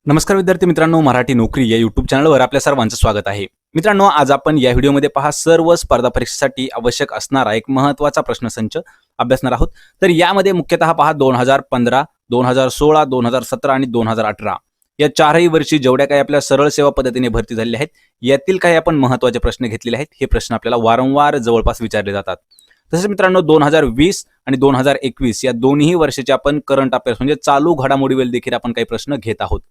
नमस्कार विद्यार्थी मित्रांनो, मराठी नोकरी या यूट्यूब चॅनलवर आपल्या सर्वांचं स्वागत आहे. मित्रांनो, आज आपण या व्हिडिओमध्ये पहा सर्व स्पर्धा परीक्षेसाठी आवश्यक असणारा एक महत्त्वाचा प्रश्नसंच अभ्यासणार आहोत. तर यामध्ये मुख्यतः पहा 2015, 2016, 2017 आणि 2018 या चारही वर्षी जेवढ्या काही आपल्या सरळ सेवा पद्धतीने भरती झालेल्या आहेत, यातील काही आपण महत्त्वाचे प्रश्न घेतलेले आहेत. हे प्रश्न आपल्याला वारंवार जवळपास विचारले जातात. तसेच मित्रांनो, 2020 आणि 2021 या दोन्ही वर्षाचे आपण करंट अफेअर्स म्हणजे चालू घडामोडीवर देखील आपण काही प्रश्न घेत आहोत.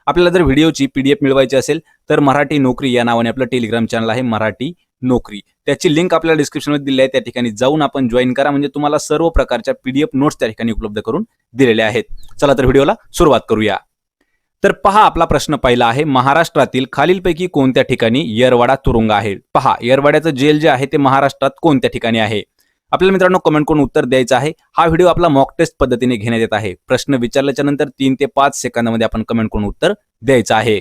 आपल्याला जर व्हिडिओची पीडीएफ मिळवायची असेल तर मराठी नोकरी या नावाने आपलं टेलिग्राम चॅनल आहे, मराठी नोकरी. त्याची लिंक आपल्याला डिस्क्रिप्शनमध्ये दिली आहे. त्या ठिकाणी जाऊन आपण जॉईन करा, म्हणजे तुम्हाला सर्व प्रकारच्या पीडीएफ नोट्स त्या ठिकाणी उपलब्ध करून दिलेल्या आहेत. चला तर व्हिडिओला सुरुवात करूया. तर पहा, आपला प्रश्न पहिला आहे, महाराष्ट्रातील खालीलपैकी कोणत्या ठिकाणी येरवाडा तुरुंग आहे? पहा, येरवाड्याचं जेल जे आहे ते महाराष्ट्रात कोणत्या ठिकाणी आहे? आपल्याला मित्रांनो कमेंट करून उत्तर द्यायचं आहे. हा व्हिडिओ आपला मॉक टेस्ट पद्धतीने घेण्यात येत आहे. प्रश्न विचारल्याच्या नंतर 3 ते 5 सेकंदामध्ये आपण कमेंट करून उत्तर द्यायचं आहे.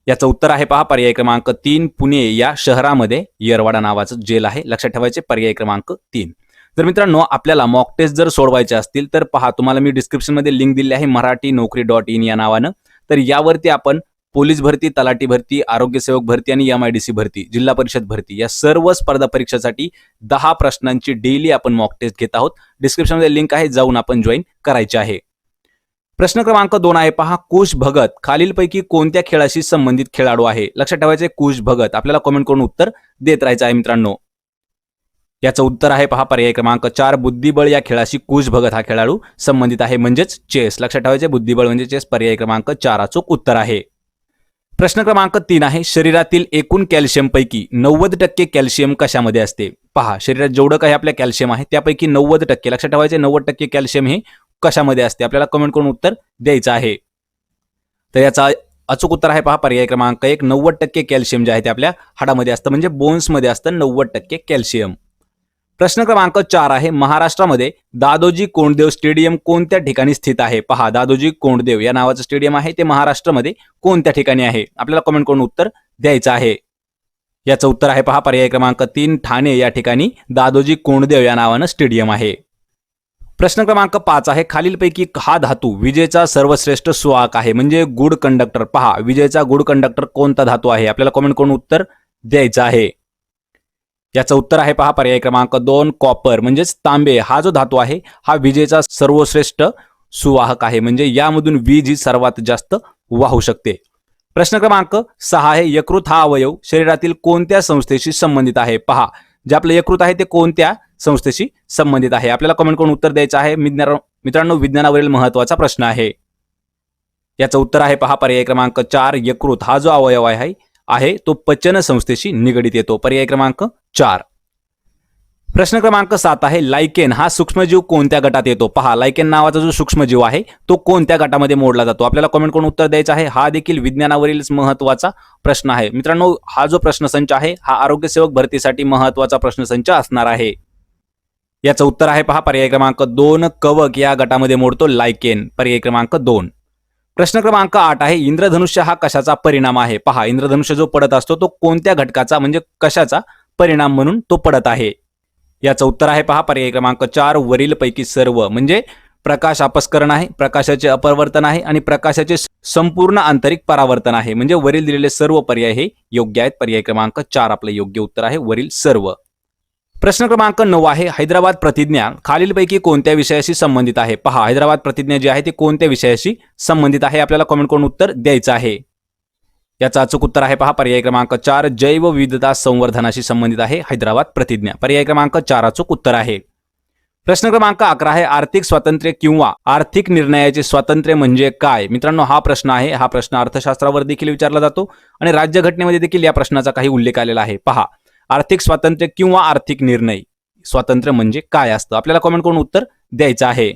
याचं उत्तर आहे पहा पर्याय क्रमांक 3, पुणे या शहरामध्ये येरवाडा नावाचं जेल आहे. लक्षात ठेवायचे, पर्याय क्रमांक 3. तर मित्रांनो, आपल्याला मॉक टेस्ट जर सोडवायचे असतील तर पहा, तुम्हाला मी डिस्क्रिप्शनमध्ये लिंक दिली आहे marathi-naukri.in या नावानं. तर यावरती आपण पोलीस भरती, तलाठी भरती, आरोग्य सेवक भरती आणि MIDC भरती, जिल्हा परिषद भरती या सर्व स्पर्धा परीक्षेसाठी 10 प्रश्नांची डेली आपण मॉक टेस्ट घेत आहोत. डिस्क्रिप्शनमध्ये लिंक आहे, जाऊन आपण जॉईन करायचे आहे. प्रश्न क्रमांक 2 आहे पहा, कुश भगत खालीलपैकी कोणत्या खेळाशी संबंधित खेळाडू आहे? लक्षात ठेवायचे, कुश भगत. आपल्याला कमेंट करून उत्तर देत राहायचं आहे मित्रांनो. याचं उत्तर आहे पहा पर्याय क्रमांक 4, बुद्धिबळ या खेळाशी कुश भगत हा खेळाडू संबंधित आहे, म्हणजेच चेस. लक्षात ठेवायचे, बुद्धिबळ म्हणजे चेस. पर्याय क्रमांक 4 अचूक उत्तर आहे. प्रश्न क्रमांक 3 आहे, शरीरातील एकूण कॅल्शियम पैकी 90% कॅल्शियम कशामध्ये असते? पहा, शरीरात जेवढं काही आपल्या कॅल्शियम आहे त्यापैकी 90%, लक्षात ठेवायचे, 90% कॅल्शियम हे कशामध्ये असते? आपल्याला कमेंट करून उत्तर द्यायचं आहे. तर याचा अचूक उत्तर आहे पहा पर्याय क्रमांक 1, 90% कॅल्शियम जे आहे ते आपल्या हाडामध्ये असतं, म्हणजे बोन्समध्ये असतं 90% कॅल्शियम. प्रश्न क्रमांक 4 आहे, महाराष्ट्रामध्ये दादोजी कोंडदेव स्टेडियम कोणत्या ठिकाणी स्थित आहे? पहा, दादोजी कोंडदेव या नावाचं स्टेडियम आहे ते महाराष्ट्रामध्ये कोणत्या ठिकाणी आहे? आपल्याला कमेंट करून उत्तर द्यायचं आहे. याचं उत्तर आहे पहा पर्याय क्रमांक 3, ठाणे या ठिकाणी दादोजी कोंडदेव या नावानं स्टेडियम आहे. प्रश्न क्रमांक 5 आहे, खालीलपैकी हा धातू विजेचा सर्वश्रेष्ठ सुवाहक आहे, म्हणजे गुड कंडक्टर. पहा, विजेचा गुड कंडक्टर कोणता धातू आहे? आपल्याला कमेंट करून उत्तर द्यायचं आहे. याचं उत्तर आहे पहा पर्याय क्रमांक 2, कॉपर म्हणजेच तांबे. हा जो धातू आहे हा विजेचा सर्वश्रेष्ठ सुवाहक आहे, म्हणजे यामधून वीज ही सर्वात जास्त वाहू शकते. प्रश्न क्रमांक 6 आहे, यकृत हा अवयव शरीरातील कोणत्या संस्थेशी संबंधित आहे? पहा, जे आपलं यकृत आहे ते कोणत्या संस्थेशी संबंधित आहे? आपल्याला कमेंट करून उत्तर द्यायचं आहे. मित्रांनो, विज्ञानावरील महत्त्वाचा प्रश्न आहे. याचं उत्तर आहे पहा पर्याय क्रमांक 4, यकृत हा जो अवयव आहे तो पचन संस्थेशी निगडीत येतो. पर्याय क्रमांक 4. प्रश्न क्रमांक 7 आहे, लायकेन हा सूक्ष्मजीव कोणत्या गटात येतो? पहा, लायकेन नावाचा जो सूक्ष्मजीव आहे तो कोणत्या गटामध्ये मोडला जातो? आपल्याला कमेंट करून उत्तर द्यायचं आहे. हा देखील विज्ञानावरील महत्त्वाचा प्रश्न आहे. मित्रांनो, हा जो प्रश्नसंच आहे हा आरोग्य सेवक भरतीसाठी महत्त्वाचा प्रश्नसंच असणार आहे. याचं उत्तर आहे पहा पर्याय क्रमांक 2, कवक या गटामध्ये मोडतो लायकेन. पर्याय क्रमांक 2. प्रश्न क्रमांक 8 आहे, इंद्रधनुष्य हा कशाचा परिणाम आहे? पहा, इंद्रधनुष्य जो पडत असतो तो कोणत्या घटकाचा म्हणजे कशाचा परिणाम म्हणून तो पडत आहे? याचं उत्तर आहे पहा पर्याय क्रमांक 4, वरील पैकी सर्व, म्हणजे प्रकाश अपस्करण आहे, प्रकाशाचे अपवर्तन आहे आणि प्रकाशाचे संपूर्ण आंतरिक परावर्तन आहे, म्हणजे वरील दिलेले सर्व पर्याय हे योग्य आहेत. पर्याय क्रमांक 4 आपलं योग्य उत्तर आहे, वरील सर्व. प्रश्न क्रमांक 9 आहे, हैदराबाद प्रतिज्ञा खालीलपैकी कोणत्या विषयाशी संबंधित आहे? पहा, हैदराबाद प्रतिज्ञा जी आहे ती कोणत्या विषयाशी संबंधित आहे? आपल्याला कमेंट करून उत्तर द्यायचं आहे. याचं अचूक उत्तर आहे पहा पर्याय क्रमांक 4, जैवविविधता संवर्धनाशी संबंधित आहे हैदराबाद प्रतिज्ञा. पर्याय क्रमांक 4 अचूक उत्तर आहे. प्रश्न क्रमांक 11 आहे, आर्थिक स्वातंत्र्य किंवा आर्थिक निर्णयाचे स्वातंत्र्य म्हणजे काय? मित्रांनो, हा प्रश्न आहे, हा प्रश्न अर्थशास्त्रावर देखील विचारला जातो आणि राज्यघटनेमध्ये देखील या प्रश्नाचा काही उल्लेख आलेला आहे. पहा, आर्थिक स्वातंत्र्य किंवा आर्थिक निर्णय स्वातंत्र्य म्हणजे काय असतं? आपल्याला कमेंट करून उत्तर द्यायचं आहे.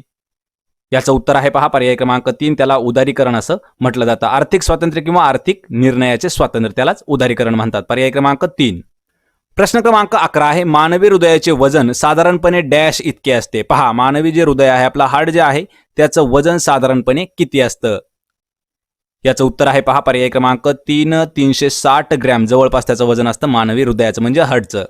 याचं उत्तर आहे पहा पर्याय क्रमांक 3, त्याला उदारीकरण असं म्हटलं जातं. आर्थिक स्वातंत्र्य किंवा आर्थिक निर्णयाचे स्वातंत्र्य त्यालाच उदारीकरण म्हणतात. पर्याय क्रमांक 3. प्रश्न क्रमांक 11 आहे, मानवी हृदयाचे वजन साधारणपणे डॅश इतके असते? पहा, मानवी जे हृदय आहे, आपला हार्ट जे आहे त्याचं वजन साधारणपणे किती असतं? याचं उत्तर आहे पहा पर्याय क्रमांक 3, 360 ग्रॅम जवळपास त्याचं वजन असतं मानवी हृदयाचं म्हणजे हार्टचं.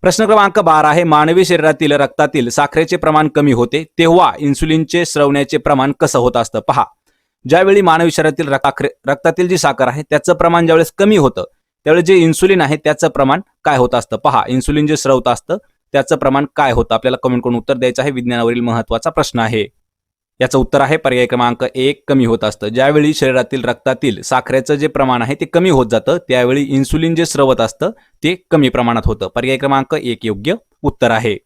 प्रश्न क्रमांक 12 आहे, मानवी शरीरातील रक्तातील साखरेचे प्रमाण कमी होते तेव्हा इन्सुलिनचे स्रवण्याचे प्रमाण कसं होत असतं? पहा, ज्यावेळी मानवी शरीरातील रक्तातील जी साखर आहे त्याचं प्रमाण ज्यावेळेस कमी होतं त्यावेळेस जे इन्सुलिन आहे त्याचं प्रमाण काय होत असतं? पहा, इन्सुलिन जे स्रवत असतं त्याचं प्रमाण काय होतं? आपल्याला कमेंट करून उत्तर द्यायचं आहे. विज्ञानावरील महत्त्वाचा प्रश्न आहे. याचं उत्तर आहे पर्याय क्रमांक 1, कमी होत असतं. ज्यावेळी शरीरातील रक्तातील साखरेचं जे प्रमाण आहे ते कमी होत जातं त्यावेळी इन्सुलिन जे स्रवत असतं ते कमी प्रमाणात होतं. पर्याय क्रमांक 1 योग्य उत्तर आहे.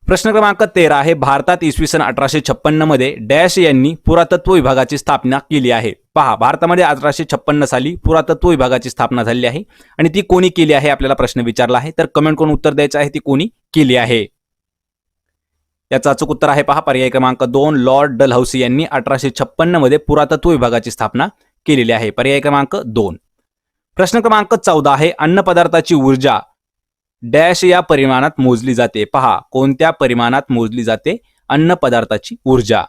प्रश्न क्रमांक 13 आहे. भारतात इसवी सन 1856 मध्ये डॅश यांनी पुरातत्व विभागाची स्थापना केली आहे. पहा, भारतामध्ये 1856 साली पुरातत्व विभागाची स्थापना झाली आहे आणि ती कोणी केली आहे आपल्याला प्रश्न विचारला आहे. तर कमेंट करून उत्तर द्यायचं आहे ती कोणी केली आहे. याचं अचूक उत्तर आहे पहा पर्याय क्रमांक 2, लॉर्ड डलहौसी यांनी 1856 मध्ये पुरातत्व विभागाची स्थापना केलेली आहे. पर्याय क्रमांक 2. प्रश्न क्रमांक 14 आहे. अन्न पदार्थाची ऊर्जा डॅश या परिमाणात मोजली जाते. पहा, कोणत्या परिमाणात मोजली जाते अन्न पदार्थाची ऊर्जा?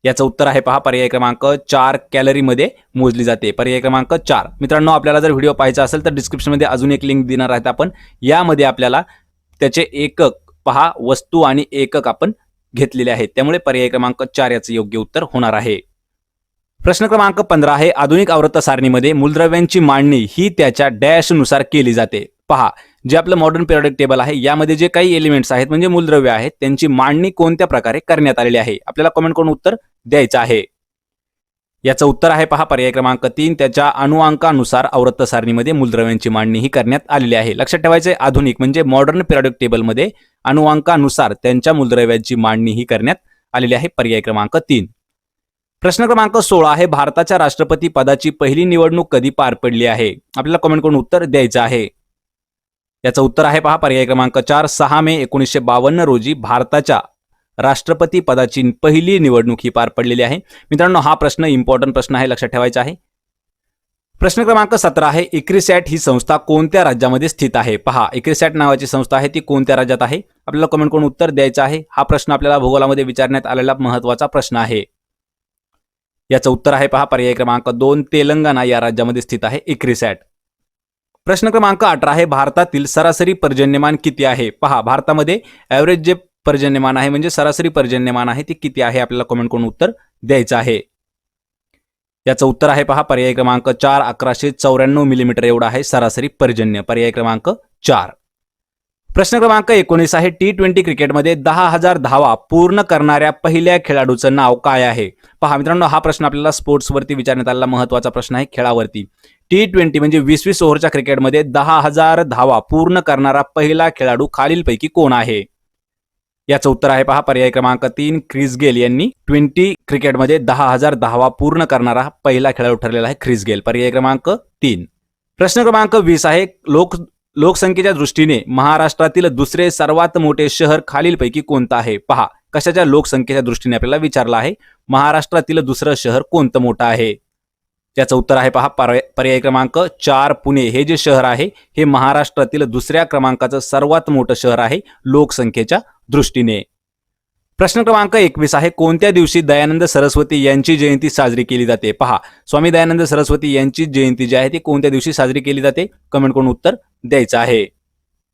याचं उत्तर आहे पहा पर्याय क्रमांक 4, कॅलरीमध्ये मोजली जाते. पर्याय क्रमांक 4. मित्रांनो, आपल्याला जर व्हिडिओ पाहायचा असेल तर डिस्क्रिप्शनमध्ये अजून एक लिंक देणार आहेत आपण. यामध्ये आपल्याला त्याचे एकक पहा, वस्तू आणि एकक आपण घेतलेले आहेत. त्यामुळे पर्याय क्रमांक 4 याचं योग्य उत्तर होणार आहे. प्रश्न क्रमांक 15 आहे. आधुनिक आवर्त सारणीमध्ये मूलद्रव्यांची मांडणी ही त्याच्या डॅश नुसार केली जाते. पहा, जे आपलं मॉडर्न पिरियोडिक टेबल आहे यामध्ये जे काही एलिमेंट्स आहेत म्हणजे मूलद्रव्य आहेत त्यांची मांडणी कोणत्या प्रकारे करण्यात आलेली आहे आपल्याला कमेंट करून उत्तर द्यायचं आहे. याचं उत्तर आहे पहा पर्याय क्रमांक 3, त्याच्या अनुअंकानुसार आवर्त सारणीमध्ये मूलद्रव्यांची मांडणी ही करण्यात आलेली आहे. लक्षात ठेवायचं आहे, आधुनिक म्हणजे मॉडर्न पिरियोडिक टेबलमध्ये अनुअंकानुसार त्यांच्या मूलद्रव्यांची मांडणी ही करण्यात आलेली आहे. पर्याय क्रमांक 3. प्रश्न क्रमांक 16 आहे. भारताच्या राष्ट्रपती पदाची पहिली निवडणूक कधी पार पडली आहे? आपल्याला कमेंट करून उत्तर द्यायचं आहे. याचं उत्तर आहे पहा पर्याय क्रमांक 4, 6 मे 1952 रोजी भारताच्या राष्ट्रपती पदाची पहिली निवडणूक ही पार पडलेली आहे. मित्रांनो, हा प्रश्न इम्पॉर्टंट प्रश्न आहे, लक्षात ठेवायचा आहे. प्रश्न क्रमांक 17 आहे. इक्रिसॅट ही संस्था कोणत्या राज्यामध्ये स्थित आहे? पहा, इक्रिसॅट नावाची संस्था आहे ती कोणत्या राज्यात आहे? आपल्याला कमेंट करून उत्तर द्यायचं आहे. हा प्रश्न आपल्याला भूगोलामध्ये विचारण्यात आलेला महत्त्वाचा प्रश्न आहे. याचं उत्तर आहे पहा पर्याय क्रमांक 2, तेलंगणा या राज्यामध्ये स्थित आहे इक्रिसॅट. प्रश्न क्रमांक 18 आहे. भारतातील सरासरी पर्जन्यमान किती आहे? पहा, भारतामध्ये ॲव्हरेज जे पर्जन्यमान आहे म्हणजे सरासरी पर्जन्यमान आहे ते किती आहे? आपल्याला कमेंट करून उत्तर द्यायचं आहे. याचं उत्तर आहे पहा पर्याय क्रमांक 4, 1194 मिलीमीटर एवढा आहे सरासरी पर्जन्य. पर्याय क्रमांक 4. प्रश्न क्रमांक 19 आहे. T20 क्रिकेटमध्ये 10,000 धावा पूर्ण करणाऱ्या पहिल्या खेळाडूचं नाव काय आहे? पहा मित्रांनो, हा प्रश्न आपल्याला स्पोर्ट्सवरती विचारण्यात आलेला महत्त्वाचा प्रश्न आहे, खेळावरती. T20 म्हणजे 20-20 ओव्हरच्या क्रिकेटमध्ये 10,000 धावा पूर्ण करणारा पहिला खेळाडू खालीलपैकी कोण आहे? याचं उत्तर आहे पहा पर्याय क्रमांक 3, क्रिस गेल यांनी 20 क्रिकेटमध्ये 10,000 धावा पूर्ण करणारा पहिला खेळाडू ठरलेला आहे क्रिस गेल. पर्याय क्रमांक 3. प्रश्न क्रमांक 20 आहे. लोकसंख्येच्या दृष्टीने महाराष्ट्रातील दुसरे सर्वात मोठे शहर खालीलपैकी कोणतं आहे? पहा, कशाच्या लोकसंख्येच्या दृष्टीने आपल्याला विचारलं आहे. महाराष्ट्रातील दुसरं शहर कोणतं मोठं आहे? त्याचं उत्तर आहे पहा पर्याय क्रमांक 4, पुणे हे जे शहर आहे हे महाराष्ट्रातील दुसऱ्या क्रमांकाचं सर्वात मोठं शहर आहे लोकसंख्येच्या दृष्टीने. प्रश्न क्रमांक 21 आहे. कोणत्या दिवशी दयानंद सरस्वती यांची जयंती साजरी केली जाते? पहा, स्वामी दयानंद सरस्वती यांची जयंती जी आहे ती कोणत्या दिवशी साजरी केली जाते? कमेंट करून उत्तर द्यायचं आहे.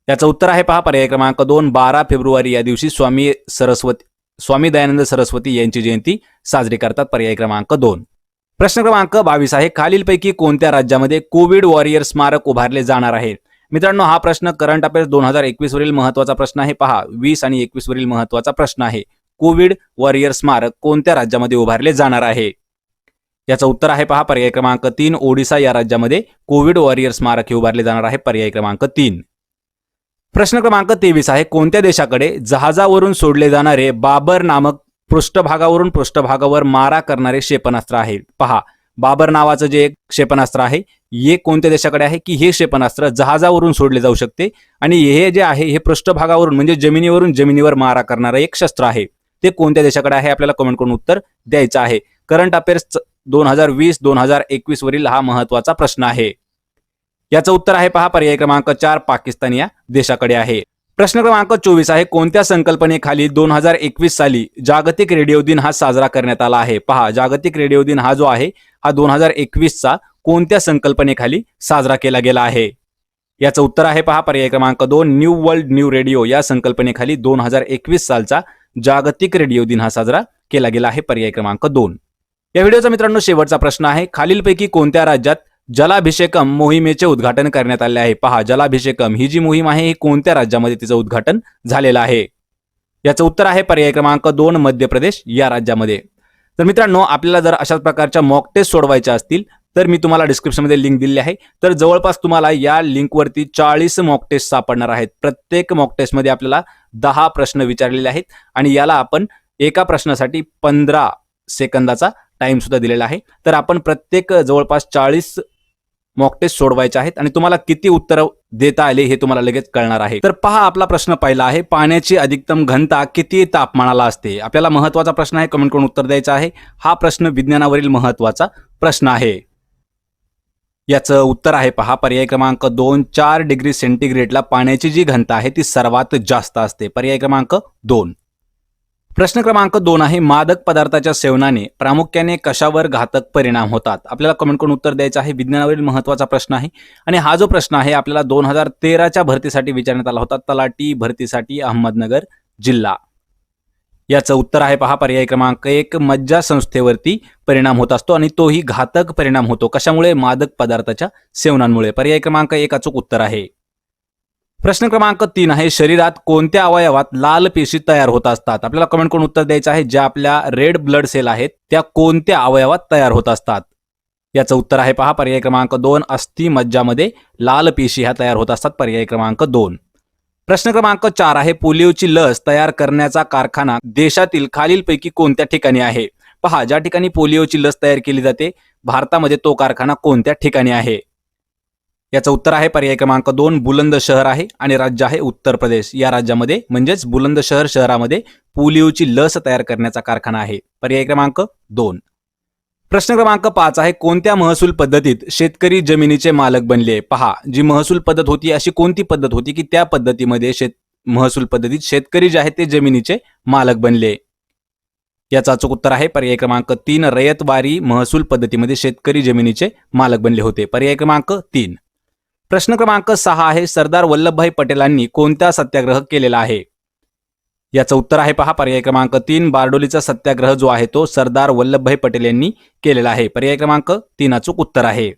याचं उत्तर आहे पहा पर्याय क्रमांक 2, 12 फेब्रुवारी या दिवशी स्वामी दयानंद सरस्वती यांची जयंती साजरी करतात. पर्याय क्रमांक 2. प्रश्न क्रमांक 22 आहे. खालीलपैकी कोणत्या राज्यामध्ये कोविड वॉरियर स्मारक उभारले जाणार आहे? मित्रांनो, हा प्रश्न करंट अफेअर्स 2021 वरील महत्त्वाचा प्रश्न आहे. पहा, 20 आणि 21 वरील महत्त्वाचा प्रश्न आहे. कोविड वॉरियर स्मारक कोणत्या राज्यामध्ये उभारले जाणार आहे? याचं उत्तर आहे पहा पर्याय क्रमांक 3, ओडिसा या राज्यामध्ये कोविड वॉरियर स्मारक हे उभारले जाणार आहे. पर्याय क्रमांक 3. प्रश्न क्रमांक 23 आहे. कोणत्या देशाकडे जहाजावरून सोडले जाणारे बाबर नामक पृष्ठभागावरून पृष्ठभागावर मारा करणारे क्षेपणास्त्र आहे? पहा, बाबर नावाचं जे एक क्षेपणास्त्र आहे हे कोणत्या देशाकडे आहे की हे क्षेपणास्त्र जहाजावरून सोडले जाऊ शकते आणि हे जे आहे हे पृष्ठभागावरून म्हणजे जमिनीवर मारा करणारं एक शस्त्र आहे. ते कोणत्या देशाकडे आहे? आपल्याला कमेंट करून उत्तर द्यायचं आहे. करंट अफेअर्स 2020-2021 वरील हा महत्त्वाचा प्रश्न आहे. याचं उत्तर आहे पहा पर्याय क्रमांक 4, पाकिस्तान या देशाकडे आहे. प्रश्न क्रमांक 24 आहे. कोणत्या संकल्पनेखाली 2021 साली जागतिक रेडिओ दिन हा साजरा करण्यात आला आहे? पहा, जागतिक रेडिओ दिन हा जो आहे हा 2021चा कोणत्या संकल्पनेखाली साजरा केला गेला आहे? याचं उत्तर आहे पहा पर्याय क्रमांक 2, न्यू वर्ल्ड न्यू रेडिओ या संकल्पनेखाली 2021 सालचा जागतिक रेडिओ दिन हा साजरा केला गेला आहे. पर्याय क्रमांक 2. या व्हिडिओचा मित्रांनो शेवटचा प्रश्न आहे, खालीलपैकी कोणत्या राज्यात जलाभिषेकम मोहिमेचे उद्घाटन करण्यात आले आहे? पहा, जलाभिषेकम ही जी मोहीम आहे ही कोणत्या राज्यामध्ये तिचं उद्घाटन झालेलं आहे? याचं उत्तर आहे पर्याय क्रमांक 2 मध्य प्रदेश या राज्यामध्ये. तर मित्रांनो, आपल्याला जर अशाच प्रकारच्या मॉक टेस्ट सोडवायच्या असतील तर मी तुम्हाला डिस्क्रिप्शनमध्ये लिंक दिली आहे. तर जवळपास तुम्हाला या लिंकवरती 40 मॉक टेस्ट सापडणार आहेत. प्रत्येक मॉक टेस्टमध्ये आपल्याला 10 प्रश्न विचारलेले आहेत आणि याला आपण एका प्रश्नासाठी 15 सेकंदाचा टाइम सुद्धा दिलेला आहे. तर आपण प्रत्येक जवळपास 40 मॉक टेस्ट सोडवायचे आहेत आणि तुम्हाला किती उत्तर देता आले हे तुम्हाला लगेच कळणार आहे. तर पहा, आपला प्रश्न पहिला आहे, पाण्याची अधिकतम घनता किती तापमानाला असते? आपल्याला महत्त्वाचा प्रश्न आहे, कमेंट करून उत्तर द्यायचं आहे. हा प्रश्न विज्ञानावरील महत्त्वाचा प्रश्न आहे. याचं उत्तर आहे पहा पर्याय क्रमांक 2 4 डिग्री सेंटीग्रेडला पाण्याची जी घनता आहे ती सर्वात जास्त असते. पर्याय क्रमांक 2. प्रश्न क्रमांक 2 आहे, मादक पदार्थाच्या सेवनाने प्रामुख्याने कशावर घातक परिणाम होतात? आपल्याला कमेंट करून उत्तर द्यायचं आहे. विज्ञानावरील महत्त्वाचा प्रश्न आहे आणि हा जो प्रश्न आहे आपल्याला 2013च्या भरतीसाठी विचारण्यात आला होता, तलाठी भरतीसाठी अहमदनगर जिल्हा. याचं उत्तर आहे पहा पर्याय क्रमांक 1 मज्जा संस्थेवरती परिणाम होत असतो आणि तोही घातक परिणाम होतो. कशामुळे? मादक पदार्थाच्या सेवनामुळे. पर्याय क्रमांक 1 अचूक उत्तर आहे. प्रश्न क्रमांक 3 आहे, शरीरात कोणत्या अवयवात लाल पेशी तयार होत असतात? आपल्याला कमेंट करून उत्तर द्यायचं आहे. ज्या आपल्या रेड ब्लड सेल आहेत त्या कोणत्या अवयवात तयार होत असतात? याचं उत्तर आहे पहा पर्याय क्रमांक 2 अस्थि मज्जामध्ये लाल पेशी ह्या तयार होत असतात. पर्याय क्रमांक 2. प्रश्न क्रमांक 4 आहे, पोलिओची लस तयार करण्याचा कारखाना देशातील खालीलपैकी कोणत्या ठिकाणी आहे? पहा, ज्या ठिकाणी पोलिओची लस तयार केली जाते भारतामध्ये तो कारखाना कोणत्या ठिकाणी आहे? याचं उत्तर आहे पर्याय क्रमांक 2 बुलंदशहर आहे आणि राज्य आहे उत्तर प्रदेश. या राज्यामध्ये म्हणजेच बुलंदशहर शहरामध्ये पोलिओची लस तयार करण्याचा कारखाना आहे. पर्याय क्रमांक 2. प्रश्न क्रमांक 5 आहे, कोणत्या महसूल पद्धतीत शेतकरी जमिनीचे मालक बनले? पहा, जी महसूल पद्धत होती अशी कोणती पद्धत होती की त्या पद्धतीमध्ये महसूल पद्धतीत शेतकरी जे आहेत ते जमिनीचे मालक बनले? याचं अचूक उत्तर आहे पर्याय क्रमांक 3 रयतवारी महसूल पद्धतीमध्ये शेतकरी जमिनीचे मालक बनले होते. पर्याय क्रमांक 3. प्रश्न क्रमांक 6 आहे, सरदार वल्लभभाई पटेलांनी कोणता सत्याग्रह केलेला आहे? याचं उत्तर आहे पहा पर्याय क्रमांक 3 बारडोलीचा सत्याग्रह जो आहे तो सरदार वल्लभभाई पटेल यांनी केलेला आहे. पर्याय क्रमांक 3 अचूक उत्तर आहे.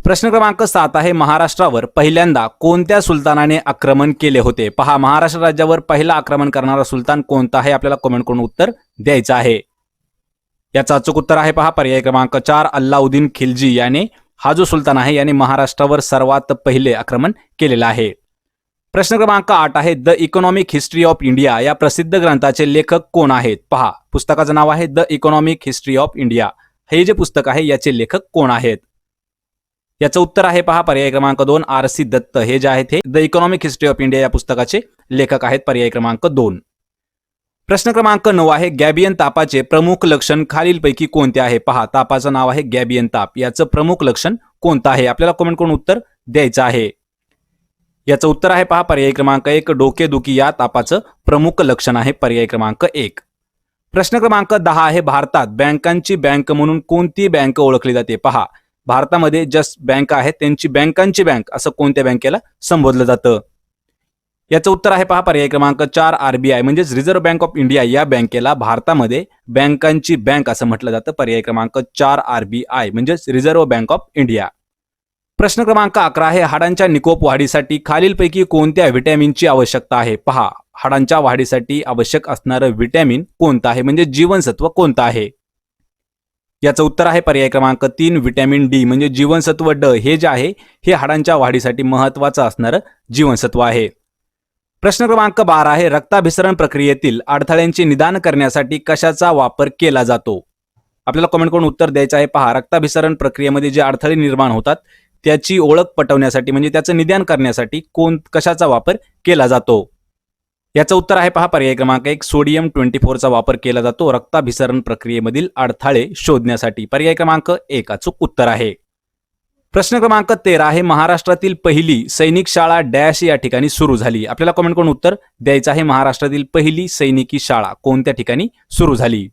प्रश्न क्रमांक 7 आहे, महाराष्ट्रावर पहिल्यांदा कोणत्या सुलतानाने आक्रमण केले होते? पहा, महाराष्ट्र राज्यावर पहिला आक्रमण करणारा सुलतान कोणता आहे? आपल्याला कमेंट करून उत्तर द्यायचं आहे. याचं अचूक उत्तर आहे पहा पर्याय क्रमांक 4 अल्लाउद्दीन खिलजी याने हा जो सुलतान आहे याने महाराष्ट्रावर सर्वात पहिले आक्रमण केलेलं आहे. प्रश्न क्रमांक 8 आहे, the economic history of India या प्रसिद्ध ग्रंथाचे लेखक कोण आहेत? पहा, पुस्तकाचं नाव आहे the economic history of India. हे जे पुस्तक आहे याचे लेखक कोण आहेत? याचं उत्तर आहे पहा पर्याय क्रमांक 2 RC दत्त. हे जे आहेत हे the economic history of India या पुस्तकाचे लेखक आहेत. पर्याय क्रमांक 2. प्रश्न क्रमांक 9 आहे, गॅबियन तापाचे प्रमुख लक्षण खालीलपैकी कोणते आहे? पहा, तापाचं नाव आहे गॅबियन ताप. याचं प्रमुख लक्षण कोणतं आहे? आपल्याला कमेंट करून उत्तर द्यायचं आहे. याचं उत्तर आहे पहा पर्याय क्रमांक 1 डोकेदुखी या तापाचं प्रमुख लक्षण आहे. पर्याय क्रमांक 1. प्रश्न क्रमांक 10 आहे, भारतात बँकांची बँक म्हणून कोणती बँक ओळखली जाते? पहा, भारतामध्ये जस्ट बँक आहेत त्यांची बँकांची बँक असं कोणत्या बँकेला संबोधलं जातं? याचं उत्तर आहे पहा पर्याय क्रमांक 4 RBI म्हणजेच रिझर्व्ह बँक ऑफ इंडिया या बँकेला भारतामध्ये बँकांची बँक असं म्हटलं जातं. पर्याय क्रमांक 4 RBI म्हणजेच रिझर्व्ह बँक ऑफ इंडिया. प्रश्न क्रमांक 11 आहे, हाडांच्या निकोप वाढीसाठी खालीलपैकी कोणत्या व्हिटॅमिनची आवश्यकता आहे? पहा, हाडांच्या वाढीसाठी आवश्यक असणारं व्हिटॅमिन कोणतं आहे म्हणजे जीवनसत्व कोणतं आहे? याचं उत्तर आहे पर्याय क्रमांक 3 व्हिटॅमिन D म्हणजे जीवनसत्व ड. हे जे आहे हे हाडांच्या वाढीसाठी महत्त्वाचं असणारं जीवनसत्व आहे. प्रश्न क्रमांक 12 आहे, रक्ताभिसरण प्रक्रियेतील अडथळ्यांचे निदान करण्यासाठी कशाचा वापर केला जातो? आपल्याला कमेंट करून उत्तर द्यायचं आहे. पहा, रक्ताभिसरण प्रक्रियेमध्ये जे अडथळे निर्माण होतात त्याची ओळख पटवण्यासाठी म्हणजे त्याचं निदान करण्यासाठी कशाचा वापर केला जातो? याचं उत्तर आहे पहा पर्याय क्रमांक 1 सोडियम 24 चा वापर केला जातो रक्ताभिसरण प्रक्रियेमधील अडथळे शोधण्यासाठी. पर्याय क्रमांक 1 अचूक उत्तर आहे. प्रश्न क्रमांक 13 आहे, महाराष्ट्रातील पहिली सैनिक शाळा डॅश या ठिकाणी सुरू झाली. आपल्याला कमेंट करून उत्तर द्यायचं आहे. महाराष्ट्रातील पहिली सैनिकी शाळा कोणत्या ठिकाणी सुरू झाली?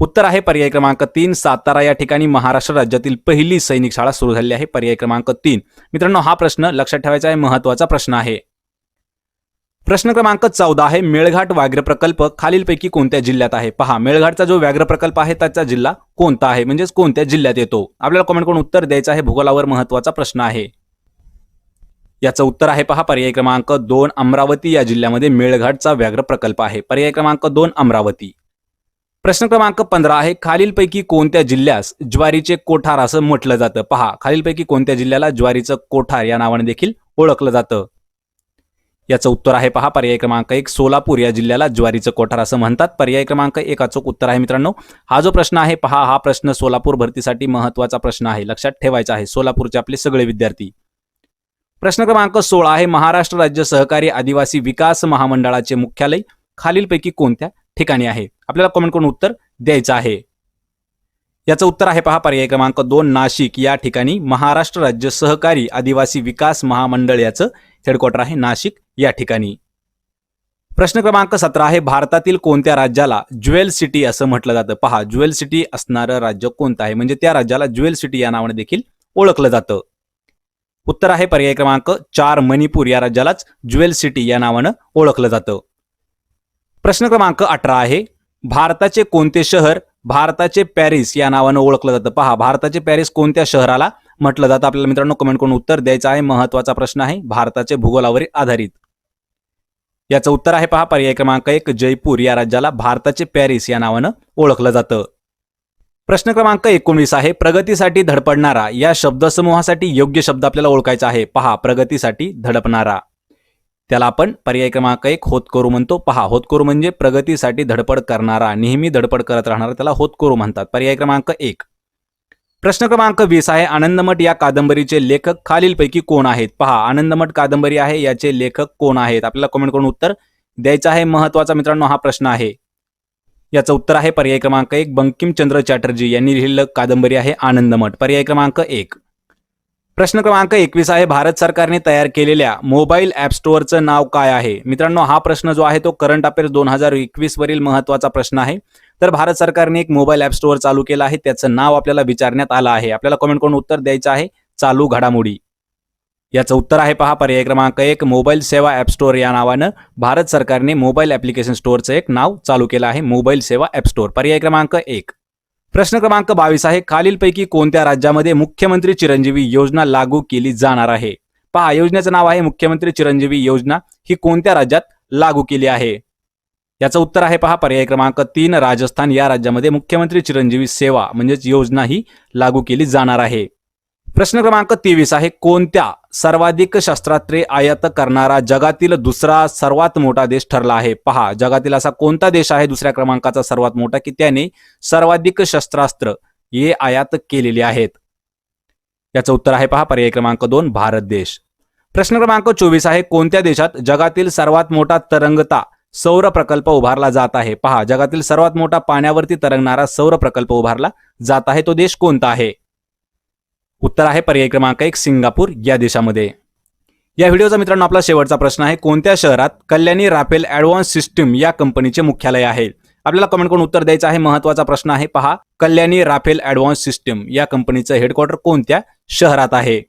उत्तर आहे पर्याय क्रमांक 3 सातारा या ठिकाणी महाराष्ट्र राज्यातील पहिली सैनिक शाळा सुरू झाली आहे. पर्याय क्रमांक 3. मित्रांनो, हा प्रश्न लक्षात ठेवायचा आहे, महत्त्वाचा प्रश्न आहे. प्रश्न क्रमांक 14 आहे मेळघाट व्याघ्र प्रकल्प खालीलपैकी कोणत्या जिल्ह्यात आहे? पहा, मेळघाटचा जो व्याघ्र प्रकल्प आहे त्याचा जिल्हा कोणता आहे, म्हणजेच कोणत्या जिल्ह्यात येतो? आपल्याला कमेंट करून उत्तर द्यायचं आहे. भूगोलावर महत्त्वाचा प्रश्न आहे. याचं उत्तर आहे पहा पर्याय क्रमांक 2 अमरावती या जिल्ह्यामध्ये मेळघाटचा व्याघ्र प्रकल्प आहे. पर्याय क्रमांक 2 अमरावती. प्रश्न क्रमांक 15 आहे खालीलपैकी कोणत्या जिल्ह्यास ज्वारीचे कोठार असं म्हटलं जातं? पहा, खालीलपैकी कोणत्या जिल्ह्याला ज्वारीचं कोठार या नावाने देखील ओळखलं जातं? याचं उत्तर आहे पहा पर्याय क्रमांक 1 सोलापूर या जिल्ह्याला ज्वारीचं कोठार असं म्हणतात. पर्याय क्रमांक 1 अचूक उत्तर आहे मित्रांनो. हा जो प्रश्न आहे पहा, हा प्रश्न सोलापूर भरतीसाठी महत्त्वाचा प्रश्न आहे, लक्षात ठेवायचा आहे. सोलापूरचे आपले सगळे विद्यार्थी. प्रश्न क्रमांक 16 आहे महाराष्ट्र राज्य सहकारी आदिवासी विकास महामंडळाचे मुख्यालय खालीलपैकी कोणत्या ठिकाणी आहे? आपल्याला कमेंट करून उत्तर द्यायचं आहे. याचं उत्तर आहे पहा पर्याय क्रमांक 2 नाशिक या ठिकाणी महाराष्ट्र राज्य सहकारी आदिवासी विकास महामंडळ याचं हेडक्वार्टर आहे नाशिक या ठिकाणी. प्रश्न क्रमांक 17 आहे भारतातील कोणत्या राज्याला ज्वेल सिटी असं म्हटलं जातं? पहा, ज्वेल सिटी असणारं राज्य कोणतं आहे, म्हणजे त्या राज्याला ज्वेल सिटी या नावाने देखील ओळखलं जातं. उत्तर आहे पर्याय क्रमांक 4 मणिपूर या राज्यालाच ज्वेल सिटी या नावानं ओळखलं जातं. प्रश्न क्रमांक 18 आहे भारताचे कोणते शहर भारताचे पॅरिस या नावानं ओळखलं जातं? पहा, भारताचे पॅरिस कोणत्या शहराला म्हटलं जातं? आपल्याला मित्रांनो कमेंट करून उत्तर द्यायचं आहे. महत्त्वाचा प्रश्न आहे, भारताचे भूगोलावर आधारित. याचं उत्तर आहे पहा पर्याय क्रमांक 1 जयपूर या राज्याला भारताचे पॅरिस या नावानं ओळखलं जातं. प्रश्न क्रमांक 19 आहे प्रगतीसाठी धडपडणारा या शब्दसमूहासाठी योग्य शब्द आपल्याला ओळखायचा आहे. पहा, प्रगतीसाठी धडपणारा त्याला आपण पर्याय क्रमांक 1 होतकरू म्हणतो. पहा, होतकरू म्हणजे प्रगतीसाठी धडपड करणारा, नेहमी धडपड करत राहणारा त्याला होतकरू म्हणतात. पर्याय क्रमांक 1. प्रश्न क्रमांक 20 आहे आनंदमठ या कादंबरीचे लेखक खालीलपैकी कोण आहेत? पहा, आनंदमठ कादंबरी आहे, याचे लेखक कोण आहेत? आपल्याला कमेंट करून उत्तर द्यायचं आहे. महत्त्वाचा मित्रांनो हा प्रश्न आहे. याचं उत्तर आहे पर्याय क्रमांक 1 बंकिमचंद्र चॅटर्जी यांनी लिहिलेलं कादंबरी आहे आनंदमठ. पर्याय क्रमांक 1. प्रश्न क्रमांक 21 आहे भारत सरकारने तयार केलेल्या मोबाईल ॲप स्टोअरचं नाव काय आहे? मित्रांनो, हा प्रश्न जो आहे तो करंट अफेअर्स 2021 वरील महत्त्वाचा प्रश्न आहे. तर भारत सरकारने एक मोबाईल ॲप स्टोअर चालू केलं आहे, त्याचं नाव आपल्याला विचारण्यात आलं आहे. आपल्याला कमेंट करून उत्तर द्यायचं आहे चालू घडामोडी. याचं उत्तर आहे पहा पर्याय क्रमांक 1 मोबाईल सेवा ॲप स्टोअर या नावानं भारत सरकारने मोबाईल ॲप्लिकेशन स्टोअरचं एक नाव चालू केलं आहे, मोबाईल सेवा ॲप स्टोअर. पर्याय क्रमांक 1. प्रश्न क्रमांक 22 आहे खालीलपैकी कोणत्या राज्यामध्ये मुख्यमंत्री चिरंजीवी योजना लागू केली जाणार आहे? पहा, योजनेचं नाव आहे मुख्यमंत्री चिरंजीवी योजना. ही कोणत्या राज्यात लागू केली आहे? याचं उत्तर आहे पहा पर्याय क्रमांक 3 राजस्थान या राज्यामध्ये मुख्यमंत्री चिरंजीवी सेवा म्हणजेच योजना ही लागू केली जाणार आहे. प्रश्न क्रमांक 23 आहे कोणत्या सर्वाधिक शस्त्रास्त्रे आयात करणारा जगातील दुसरा सर्वात मोठा देश ठरला आहे? पहा, जगातील असा कोणता देश आहे दुसऱ्या क्रमांकाचा सर्वात मोठा की त्याने सर्वाधिक शस्त्रास्त्र हे आयात केलेली आहेत? याचं उत्तर आहे पहा पर्याय क्रमांक 2 भारत देश. प्रश्न क्रमांक 24 आहे कोणत्या देशात जगातील सर्वात मोठा तरंगता सौर प्रकल्प उभारला जात आहे? पहा, जगातील सर्वात मोठा पाण्यावरती तरंगणारा सौर प्रकल्प उभारला जात आहे, तो देश कोणता आहे? उत्तर आहे पर्याय क्रमांक 1 सिंगापूर या देशामध्ये. या व्हिडिओचा मित्रांनो आपला शेवटचा प्रश्न आहे कोणत्या शहरात कल्याणी राफेल ॲडव्हान्स सिस्टीम या कंपनीचे मुख्यालय आहे? आपल्याला कमेंट करून उत्तर द्यायचं आहे. महत्त्वाचा प्रश्न आहे. पहा, कल्याणी राफेल ॲडव्हान्स सिस्टीम या कंपनीचं हेडक्वार्टर कोणत्या शहरात आहे?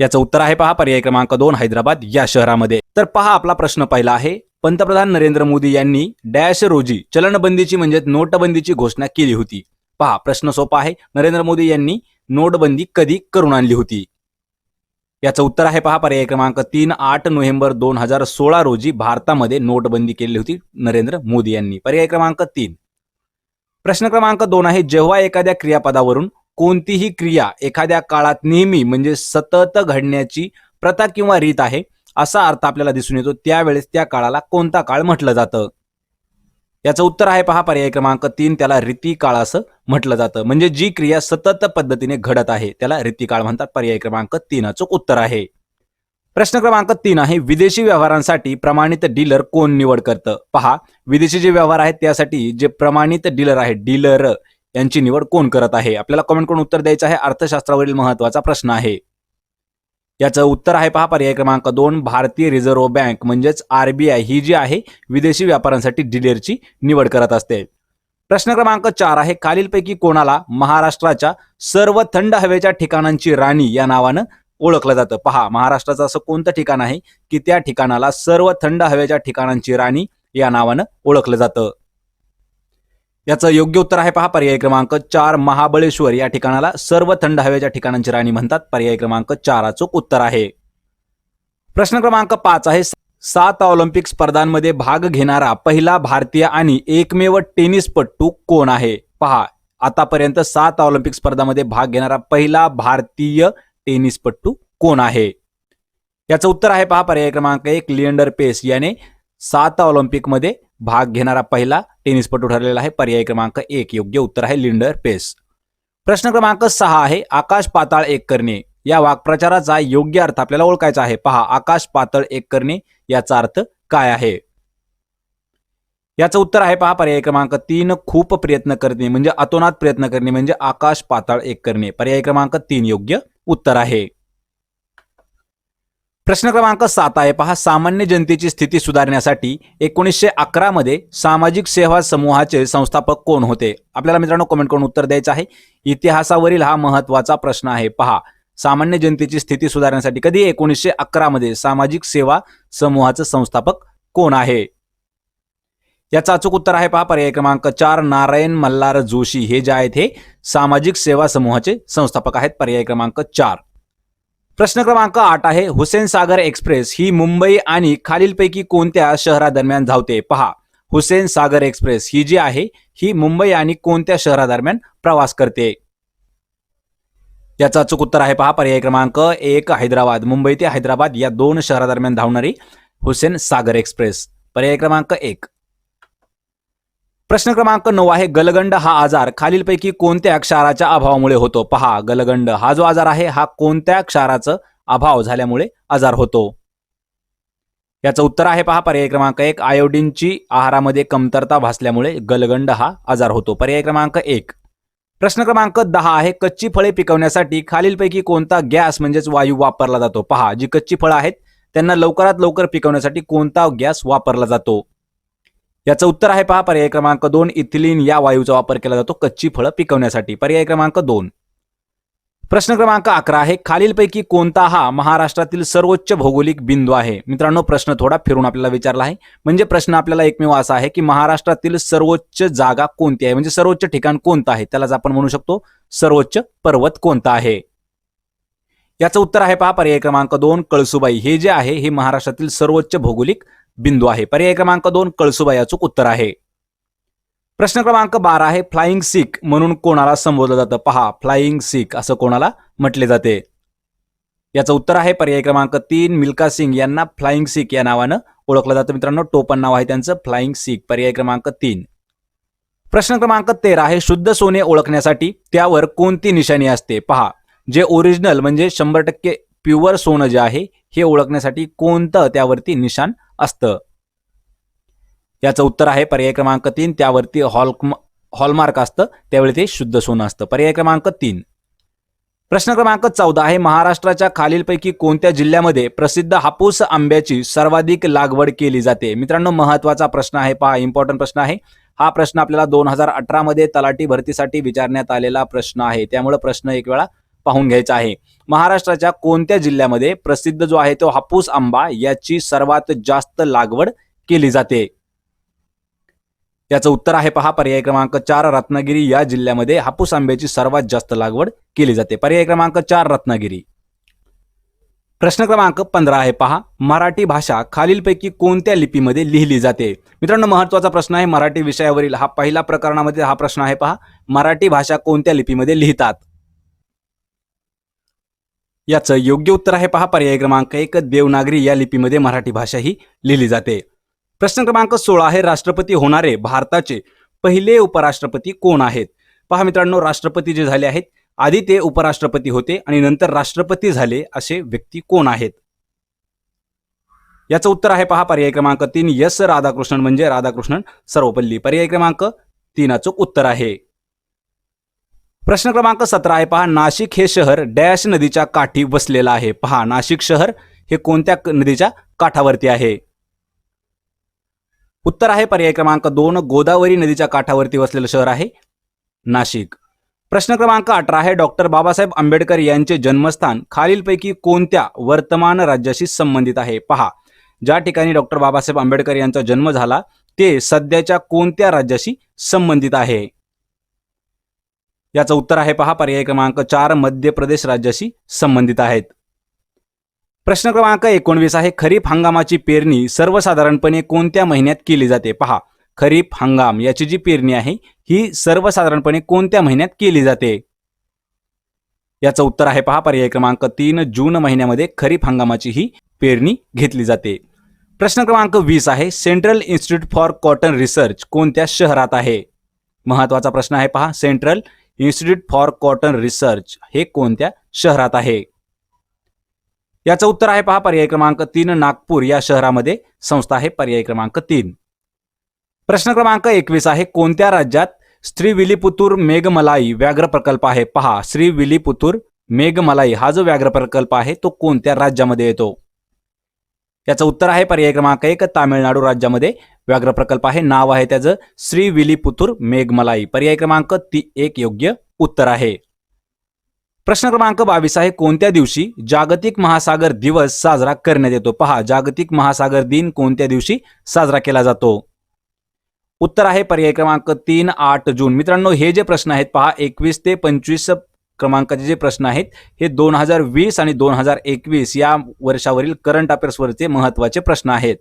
याचं उत्तर आहे पहा पर्याय क्रमांक 2 हैदराबाद या शहरामध्ये. तर पहा, आपला प्रश्न पहिला आहे पंतप्रधान नरेंद्र मोदी यांनी डॅश रोजी चलनबंदीची म्हणजे नोटबंदीची घोषणा केली होती. पहा, प्रश्न सोपा आहे. नरेंद्र मोदी यांनी नोटबंदी कधी करून आणली होती? याचं उत्तर आहे पहा पर्याय क्रमांक 3 8 नोव्हेंबर 2016 रोजी भारतामध्ये नोटबंदी केली होती नरेंद्र मोदी यांनी. पर्याय क्रमांक 3. प्रश्न क्रमांक 2 आहे जेव्हा एखाद्या क्रियापदावरून कोणतीही क्रिया एखाद्या काळात नेहमी म्हणजे सतत घडण्याची प्रथा किंवा रीत आहे असा अर्थ आपल्याला दिसून येतो, त्यावेळेस त्या काळाला कोणता काळ म्हटलं जातं? याचं उत्तर आहे पहा पर्याय क्रमांक 3 त्याला रीतिकाळ असं म्हटलं जातं. म्हणजे जी क्रिया सतत पद्धतीने घडत आहे त्याला रीतिकाळ म्हणतात. पर्याय क्रमांक 3 अचूक उत्तर आहे. प्रश्न क्रमांक 3 आहे विदेशी व्यवहारांसाठी प्रमाणित डीलर कोण निवड करतं? पहा, विदेशी जे व्यवहार आहेत त्यासाठी जे प्रमाणित डीलर आहेत डीलर यांची निवड कोण करत आहे? आपल्याला कमेंट करून उत्तर द्यायचं आहे. अर्थशास्त्रावरील महत्त्वाचा प्रश्न आहे. याचं उत्तर आहे पहा पर्याय क्रमांक 2 भारतीय रिझर्व्ह बँक म्हणजेच RBI ही जी आहे विदेशी व्यापाऱ्यांसाठी डीलरची निवड करत असते. प्रश्न क्रमांक 4 आहे खालीलपैकी कोणाला महाराष्ट्राच्या सर्व थंड हवेच्या ठिकाणांची राणी या नावानं ओळखलं जातं? पहा, महाराष्ट्राचं असं कोणतं ठिकाण आहे की त्या ठिकाणाला सर्व थंड हवेच्या ठिकाणांची राणी या नावानं ओळखलं जातं? याचं योग्य उत्तर आहे पहा पर्याय क्रमांक 4 महाबळेश्वर या ठिकाणाला सर्व थंड हवेच्या ठिकाणांची राणी म्हणतात. पर्याय क्रमांक 4 अचूक उत्तर आहे. प्रश्न क्रमांक 5 आहे 7 ऑलिम्पिक स्पर्धांमध्ये भाग घेणारा पहिला भारतीय आणि एकमेव टेनिसपटू कोण आहे? पहा, आतापर्यंत 7 ऑलिम्पिक स्पर्धांमध्ये भाग घेणारा पहिला भारतीय टेनिसपटू कोण आहे? याचं उत्तर आहे पहा पर्याय क्रमांक 1 लिएंडर पेस याने 7 ऑलिम्पिकमध्ये भाग घेणारा पहिला टेनिसपटू ठरलेला आहे. पर्याय क्रमांक 1 योग्य उत्तर आहे लिएंडर पेस. प्रश्न क्रमांक 6 आहे आकाश पाताळ एक करणे या वाक्प्रचाराचा योग्य अर्थ आपल्याला ओळखायचा आहे. पहा, आकाश पातळ एक करणे याचा अर्थ काय आहे? याचं उत्तर आहे पहा पर्याय क्रमांक 3 खूप प्रयत्न करणे म्हणजे अतोनात प्रयत्न करणे म्हणजे आकाश पाताळ एक करणे. पर्याय क्रमांक 3 योग्य उत्तर आहे. प्रश्न क्रमांक 7 आहे पहा सामान्य जनतेची स्थिती सुधारण्यासाठी 1911 मध्ये सामाजिक सेवा समूहाचे संस्थापक कोण होते? आपल्याला मित्रांनो कमेंट करून उत्तर द्यायचं आहे. इतिहासावरील हा महत्त्वाचा प्रश्न आहे. पहा, सामान्य जनतेची स्थिती सुधारण्यासाठी कधी 1911 मध्ये सामाजिक सेवा समूहाचे संस्थापक कोण आहे? याचं अचूक उत्तर आहे पहा पर्याय क्रमांक 4 नारायण मल्हार जोशी हे जे आहेत हे सामाजिक सेवा समूहाचे संस्थापक आहेत. पर्याय क्रमांक 4. प्रश्न क्रमांक 8 आहे हुसेन सागर एक्सप्रेस ही मुंबई आणि खालीलपैकी कोणत्या शहरादरम्यान धावते? पहा, हुसेन सागर एक्सप्रेस ही जी आहे ही मुंबई आणि कोणत्या शहरादरम्यान प्रवास करते? याचं अचूक उत्तर आहे पहा पर्याय क्रमांक 1 हैदराबाद. मुंबई ते हैदराबाद या 2 शहरादरम्यान धावणारी हुसेन सागर एक्सप्रेस. पर्याय क्रमांक 1. प्रश्न क्रमांक 9 आहे गलगंड हा आजार खालीलपैकी कोणत्या क्षाराच्या अभावामुळे होतो? पहा, गलगंड हा जो आजार आहे हा कोणत्या क्षाराचा अभाव झाल्यामुळे आजार होतो? याचं उत्तर आहे पहा पर्याय क्रमांक 1 आयोडीनची आहारामध्ये कमतरता भासल्यामुळे गलगंड हा आजार होतो. पर्याय क्रमांक 1. प्रश्न क्रमांक 10 आहे कच्ची फळे पिकवण्यासाठी खालीलपैकी कोणता गॅस म्हणजेच वायू वापरला जातो? पहा, जी कच्ची फळं आहेत त्यांना लवकरात लवकर पिकवण्यासाठी कोणता गॅस वापरला जातो? याचं उत्तर आहे पहा पर्याय क्रमांक 2 इथिलीन या वायूचा वापर केला जातो कच्ची फळं पिकवण्यासाठी. पर्याय क्रमांक 2. प्रश्न क्रमांक 11 आहे खालीलपैकी कोणता हा महाराष्ट्रातील सर्वोच्च भौगोलिक बिंदू आहे? मित्रांनो प्रश्न थोडा फिरून आपल्याला विचारला आहे. म्हणजे प्रश्न आपल्याला एकमेव असा आहे की महाराष्ट्रातील सर्वोच्च जागा कोणती आहे म्हणजे सर्वोच्च ठिकाण कोणतं आहे? त्यालाच आपण म्हणू शकतो सर्वोच्च पर्वत कोणता आहे? याचं उत्तर आहे पहा पर्याय क्रमांक 2 कळसुबाई हे जे आहे हे महाराष्ट्रातील सर्वोच्च भौगोलिक बिंदू आहे. पर्याय क्रमांक 2 कळसुबाई अचूक उत्तर आहे. प्रश्न क्रमांक 12 आहे फ्लाइंग सिख म्हणून कोणाला संबोधलं जातं? पहा, फ्लाइंग सिख असं कोणाला म्हटले जाते? याचं उत्तर आहे पर्याय क्रमांक 3 मिल्खा सिंग यांना फ्लाइंग सिख या नावानं ओळखलं जातं. मित्रांनो टोपण नाव आहे त्यांचं फ्लाइंग सिख. पर्याय क्रमांक 3. प्रश्न क्रमांक 13 आहे शुद्ध सोने ओळखण्यासाठी त्यावर कोणती निशाणी असते? पहा, जे ओरिजिनल म्हणजे 100% प्युअर सोनं जे आहे हे ओळखण्यासाठी कोणतं त्यावरती निशाण असतं? याचं उत्तर आहे पर्याय क्रमांक 3 त्यावरती हॉलमार्क असतं त्यावेळी ते शुद्ध सोनं असतं. पर्याय क्रमांक 3. प्रश्न क्रमांक 14 आहे महाराष्ट्राच्या खालीलपैकी कोणत्या जिल्ह्यामध्ये प्रसिद्ध हापूस आंब्याची सर्वाधिक लागवड केली जाते? मित्रांनो महत्त्वाचा प्रश्न आहे पहा, इम्पॉर्टंट प्रश्न आहे हा. प्रश्न आपल्याला 2018 मध्ये तलाठी भरतीसाठी विचारण्यात आलेला प्रश्न आहे त्यामुळे प्रश्न एक वेळा पाहून घ्यायचा आहे. महाराष्ट्राच्या कोणत्या जिल्ह्यामध्ये प्रसिद्ध जो आहे तो हापूस आंबा याची सर्वात जास्त लागवड केली जाते? याचं उत्तर आहे पहा पर्याय क्रमांक 4 रत्नागिरी या जिल्ह्यामध्ये हापूस आंब्याची सर्वात जास्त लागवड केली जाते. पर्याय क्रमांक 4 रत्नागिरी. प्रश्न क्रमांक 15 आहे पहा मराठी भाषा खालीलपैकी कोणत्या लिपीमध्ये लिहिली जाते? मित्रांनो महत्त्वाचा प्रश्न आहे मराठी विषयावरील हा पहिला प्रकरणामध्ये हा प्रश्न आहे पहा मराठी भाषा कोणत्या लिपीमध्ये लिहितात? याचं योग्य उत्तर आहे पहा पर्याय क्रमांक 1 देवनागरी या लिपीमध्ये मराठी भाषा ही लिहिली जाते. प्रश्न क्रमांक 16 आहे राष्ट्रपती होणारे भारताचे पहिले उपराष्ट्रपती कोण आहेत? पहा मित्रांनो राष्ट्रपती जे झाले आहेत आधी ते उपराष्ट्रपती होते आणि नंतर राष्ट्रपती झाले असे व्यक्ती कोण आहेत? याचं उत्तर आहे पहा पर्याय क्रमांक 3 एस राधाकृष्णन म्हणजे राधाकृष्णन सर्वपल्ली. पर्याय क्रमांक 3 अचूक उत्तर आहे. प्रश्न क्रमांक 17 आहे पहा नाशिक हे शहर डॅश नदीच्या काठी वसलेलं आहे. पहा नाशिक शहर हे कोणत्या नदीच्या काठावरती आहे? उत्तर आहे पर्याय क्रमांक 2 गोदावरी नदीच्या काठावरती वसलेलं शहर आहे नाशिक. प्रश्न क्रमांक 18 आहे, डॉक्टर बाबासाहेब आंबेडकर यांचे जन्मस्थान खालीलपैकी कोणत्या वर्तमान राज्याशी संबंधित आहे? पहा, ज्या ठिकाणी डॉक्टर बाबासाहेब आंबेडकर यांचा जन्म झाला ते सध्याच्या कोणत्या राज्याशी संबंधित आहे? याचं उत्तर आहे पहा पर्याय क्रमांक 4, मध्य प्रदेश राज्याशी संबंधित आहेत. प्रश्न क्रमांक 19 आहे, खरीप हंगामाची पेरणी सर्वसाधारणपणे कोणत्या महिन्यात केली जाते? पहा, खरीप हंगाम याची जी पेरणी आहे ही सर्वसाधारणपणे कोणत्या महिन्यात केली जाते? याचं उत्तर आहे पहा पर्याय क्रमांक 3, जून महिन्यामध्ये खरीप हंगामाची ही पेरणी घेतली जाते. प्रश्न क्रमांक 20 आहे, central institute for cotton research कोणत्या शहरात आहे? महत्वाचा प्रश्न आहे पहा, central institute for cotton research हे कोणत्या शहरात आहे? याचं उत्तर आहे पहा पर्याय क्रमांक 3, नागपूर या शहरामध्ये संस्था आहे. पर्याय क्रमांक 3. प्रश्न क्रमांक 21 आहे, कोणत्या राज्यात श्रीविल्लीपुतूर मेघमलाई व्याघ्र प्रकल्प आहे? पहा, श्रीविल्लीपुतूर मेघमलाई हा जो व्याघ्र प्रकल्प आहे तो कोणत्या राज्यामध्ये येतो? याचं उत्तर आहे पर्याय क्रमांक 1, तामिळनाडू राज्यामध्ये व्याघ्र प्रकल्प आहे. नाव आहे त्याचं श्रीविल्लीपुतूर मेघमलाई. पर्याय क्रमांक 1 योग्य उत्तर आहे. प्रश्न क्रमांक 22 आहे, कोणत्या दिवशी जागतिक महासागर दिवस साजरा करण्यात येतो? पहा, जागतिक महासागर दिन कोणत्या दिवशी साजरा केला जातो? उत्तर आहे पर्याय क्रमांक 3, 8 जून. मित्रांनो, हे जे प्रश्न आहेत पहा, 21 ते 25 क्रमांकाचे जे प्रश्न आहेत हे 2020 आणि 2021 या वर्षावरील करंट अफेअर्स वरचे महत्त्वाचे प्रश्न आहेत.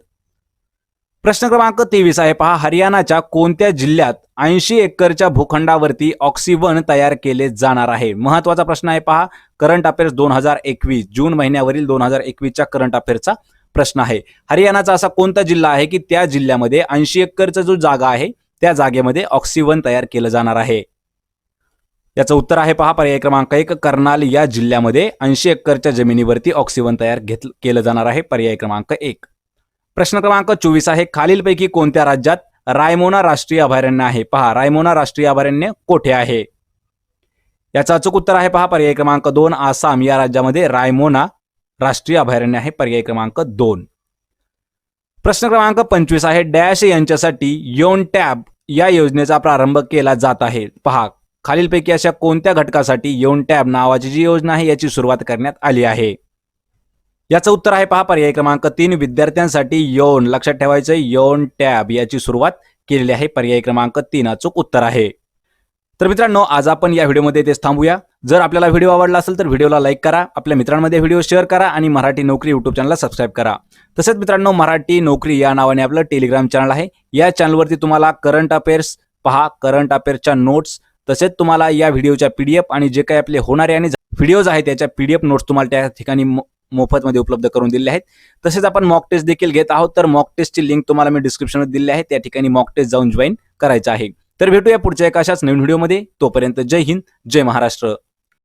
प्रश्न क्रमांक 23 आहे पहा, हरियाणाच्या कोणत्या जिल्ह्यात 80 एकरच्या भूखंडावरती ऑक्सिवन तयार केले जाणार आहे? महत्त्वाचा प्रश्न आहे पहा, करंट अफेअर्स 2021 जून महिन्यावरील 2021च्या करंट अफेअर्सचा प्रश्न आहे. हरियाणाचा असा कोणता जिल्हा आहे की त्या जिल्ह्यामध्ये 80 एकरचा जो जागा आहे त्या जागेमध्ये ऑक्सिवन तयार केलं जाणार आहे? याचं उत्तर आहे पहा पर्याय क्रमांक 1, कर्नाल या जिल्ह्यामध्ये 80 एकरच्या जमिनीवरती ऑक्सिवन तयार केलं जाणार आहे. पर्याय क्रमांक 1. प्रश्न क्रमांक 24 आहे, खालीलपैकी कोणत्या राज्यात रायमोना राष्ट्रीय अभयारण्य आहे? पहा, रायमोना राष्ट्रीय अभयारण्य कोठे आहे? याचं अचूक उत्तर आहे पहा पर्याय क्रमांक 2, आसाम या राज्यामध्ये रायमोना राष्ट्रीय अभयारण्य आहे. पर्याय क्रमांक 2. प्रश्न क्रमांक 25 आहे, डॅश यांच्यासाठी योन टॅब या योजनेचा प्रारंभ केला जात आहे? पहा, खालीलपैकी अशा कोणत्या घटकासाठी योन टॅब नावाची जी योजना आहे याची सुरुवात करण्यात आली आहे? याचं उत्तर आहे पहा पर्याय क्रमांक 3, विद्यार्थ्यांसाठी योन. लक्षात ठेवायचं, योन टॅब याची सुरुवात केलेली आहे. पर्याय क्रमांक 3 अचूक उत्तर आहे. तर मित्रांनो, आज आपण या व्हिडिओमध्ये इथेच थांबूया. जर आपल्याला व्हिडिओ आवडला असेल तर व्हिडिओला लाईक करा, आपल्या मित्रांमध्ये व्हिडिओ शेअर करा आणि मराठी नोकरी यूट्यूब चॅनलला सबस्क्राईब करा. तसेच मित्रांनो, मराठी नोकरी या नावाने आपलं टेलिग्राम चॅनल आहे. या चॅनलवरती तुम्हाला करंट अफेअर्स पहा, करंट अफेअर्सच्या नोट्स, तसेच तुम्हाला या व्हिडिओच्या पीडीएफ आणि जे काही आपले होणारे आणि व्हिडिओज आहेत त्याच्या पीडीएफ नोट्स तुम्हाला त्या ठिकाणी मोफतमध्ये उपलब्ध करून दिले आहेत. तसेच आपण मॉक टेस्ट देखील घेत आहोत, तर मॉक टेस्टची लिंक तुम्हाला मी डिस्क्रिप्शनमध्ये दिली आहे. त्या ठिकाणी मॉक टेस्ट जाऊन जॉईन करायचं आहे. तर भेटूया पुढच्या एका अशाच नवीन व्हिडिओमध्ये. तोपर्यंत जय हिंद, जय महाराष्ट्र.